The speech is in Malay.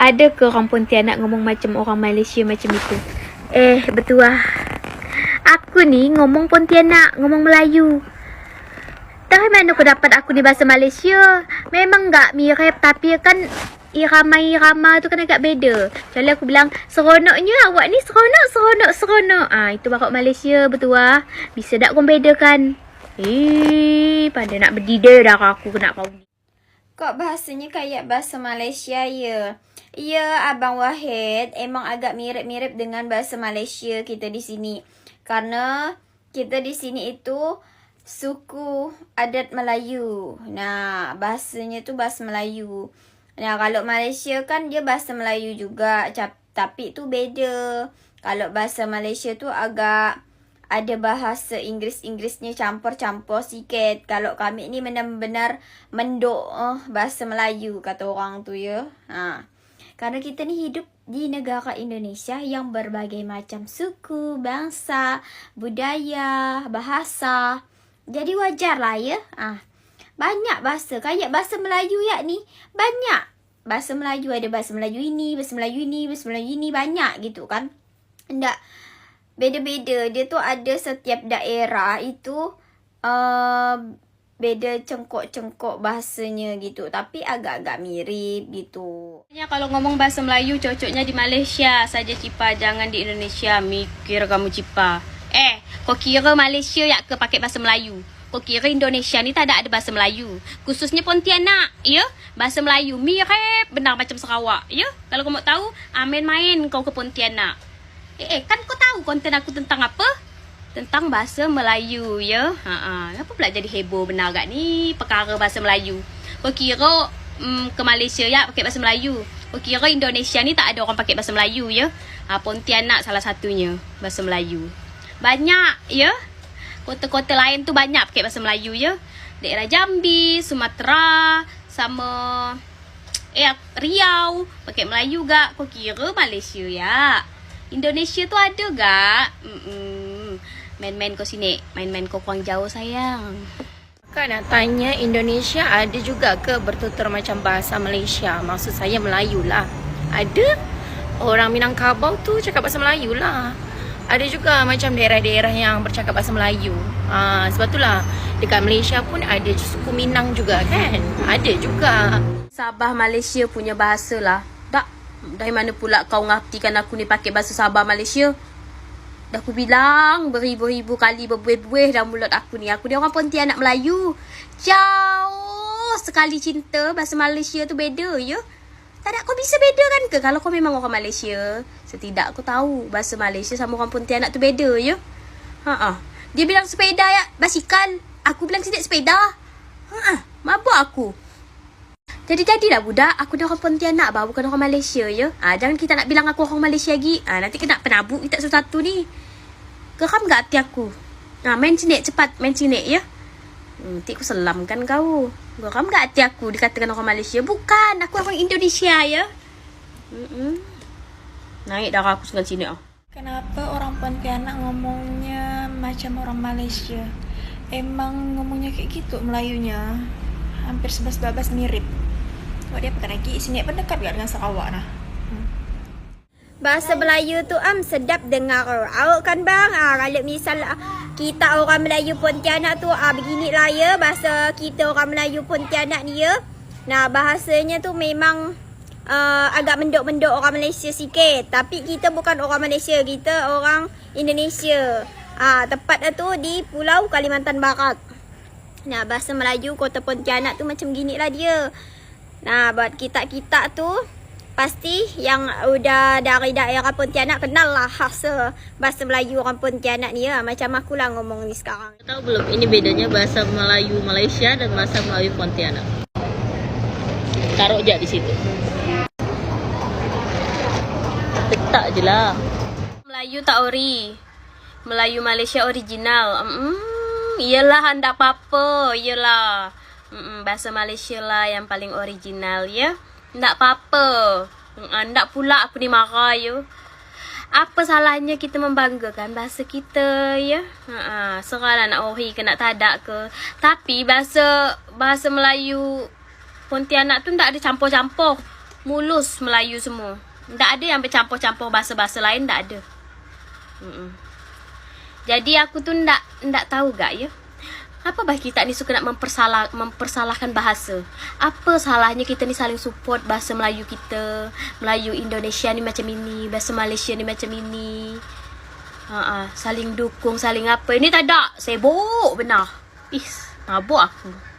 Ada ke orang Pontianak ngomong macam orang Malaysia macam itu? Betul lah. Aku ni ngomong Pontianak, ngomong Melayu. Dari mana kau dapat aku ni bahasa Malaysia? Memang tak mirip, tapi kan irama-irama tu kan agak beda. Jadi aku bilang, seronoknya awak ni seronok. Itu bakat Malaysia, betul lah. Bisa tak kau bedakan? Pandai nak berdidar dah aku kena kau ni. Kok bahasanya kayak bahasa Malaysia ya? Ya, Abang Wahid, emang agak mirip-mirip dengan bahasa Malaysia kita di sini. Karena kita di sini itu suku adat Melayu. Nah, bahasanya tu bahasa Melayu. Nah, kalau Malaysia kan dia bahasa Melayu juga, tapi tu beda. Kalau bahasa Malaysia tu agak ada bahasa Inggerisnya campur-campur sikit. Kalau kami ni benar-benar menduk bahasa Melayu kata orang tu ya. Karena kita ni hidup di negara Indonesia yang berbagai macam suku, bangsa, budaya, bahasa. Jadi wajar lah ya. Banyak bahasa. Kayak bahasa Melayu ya ni. Banyak. Bahasa Melayu ada bahasa Melayu ini, bahasa Melayu ini, bahasa Melayu ini. Banyak gitu kan. Enggak. Beda-beda. Dia tu ada setiap daerah itu beda cengkok-cengkok bahasanya gitu. Tapi agak-agak mirip gitu. Kalau ngomong bahasa Melayu cocoknya di Malaysia saja Cipa. Jangan di Indonesia. Mikir kamu Cipa. Kau kira Malaysia ya ke pakai bahasa Melayu? Kau kira Indonesia ni tak ada bahasa Melayu? Khususnya Pontianak, ya? Bahasa Melayu mirip benar macam Sarawak, ya? Kalau kau mau tahu, main-main kau ke Pontianak. Kan kau tahu konten aku tentang apa? Tentang bahasa Melayu, ya? Kenapa pula jadi heboh benar gak ni perkara bahasa Melayu? Kau kira ke Malaysia ya pakai bahasa Melayu? Kau kira Indonesia ni tak ada orang pakai bahasa Melayu, ya? Pontianak salah satunya bahasa Melayu. Banyak, ya? Kota-kota lain tu banyak pakai bahasa Melayu, ya? Daerah Jambi, Sumatera, sama Riau pakai Melayu gak? Kau kira Malaysia ya? Indonesia tu ada gak? Main-main kau sini. Main-main kau kurang jauh sayang. Kan nak tanya Indonesia ada juga ke bertutur macam bahasa Malaysia? Maksud saya Melayu lah. Ada. Orang Minangkabau tu cakap bahasa Melayu lah. Ada juga macam daerah-daerah yang bercakap bahasa Melayu. Sebab itulah dekat Malaysia pun ada suku Minang juga kan. Ada juga. Sabah Malaysia punya bahasa lah. Tak. Dari mana pula kau ngertikan aku ni pakai bahasa Sabah Malaysia? Dah aku bilang beribu-ribu kali berbuih-buih dalam mulut aku ni. Aku ni orang Pontianak Melayu. Jauh sekali cinta. Bahasa Malaysia tu beda ya. Tak ada kau bisa bedakan ke kalau kau memang orang Malaysia? Setidak kau tahu bahasa Malaysia sama orang Pontianak tu beda ya. Dia bilang sepeda ya, basikal. Aku bilang sidik sepeda. Mabuk aku. Jadi-jadilah budak, aku dah orang Pontianak bah, bukan orang Malaysia ya. Jangan kita nak bilang aku orang Malaysia lagi. Nanti kena penabuk kita sesuatu ni. Geram gak hati aku? Main sini cepat, main sini ya. Nanti aku selamkan kau. Geram gak hati aku dikatakan orang Malaysia? Bukan, aku orang Indonesia ya. Naik darah aku sekarang sini. Kenapa orang Pontianak ngomongnya macam orang Malaysia? Emang ngomongnya kayak gitu Melayunya. Hampir 11-12 mirip. Kok dia pakai lagi? Sini pun dekat gak dengan Sarawak nah. Bahasa Melayu tu sedap dengar. Awak kan bang? Kalau misal kita orang Melayu Pontianak tu beginilah ya. Bahasa kita orang Melayu Pontianak ni ya. Nah, bahasanya tu memang agak menduk-menduk orang Malaysia sikit. Tapi kita bukan orang Malaysia. Kita orang Indonesia. Tepatnya tu di Pulau Kalimantan Barat. Nah, bahasa Melayu Kota Pontianak tu macam ginilah dia. Nah, buat kita-kita tu pasti yang udah dari daerah Pontianak kenal lah khas bahasa Melayu orang Pontianak ni ya. Macam aku lah ngomong ni sekarang. Tahu belum ini bedanya bahasa Melayu Malaysia dan bahasa Melayu Pontianak? Taruh aja di situ. Letak je lah. Melayu tak ori. Melayu Malaysia original. Iyalah anda apa-apa. Iyalah. Bahasa Malaysia lah yang paling original ya. Ndak apa-apa. Ndak pula aku ni marah ya. Apa salahnya kita membanggakan bahasa kita ya? Serahlah nak ori ke nak tadak ke. Tapi bahasa Melayu Pontianak tu ndak ada campur-campur. Mulus Melayu semua. Tak ada yang bercampur-campur bahasa-bahasa lain, tak ada. Jadi aku tu ndak tahu gak ya. Apa bah kita ni suka nak mempersalahkan bahasa? Apa salahnya kita ni saling support bahasa Melayu kita? Melayu Indonesia ni macam ini, bahasa Malaysia ni macam ini. Saling dukung, saling apa. Ini tak ada. Sibuk benar. Mabuk aku.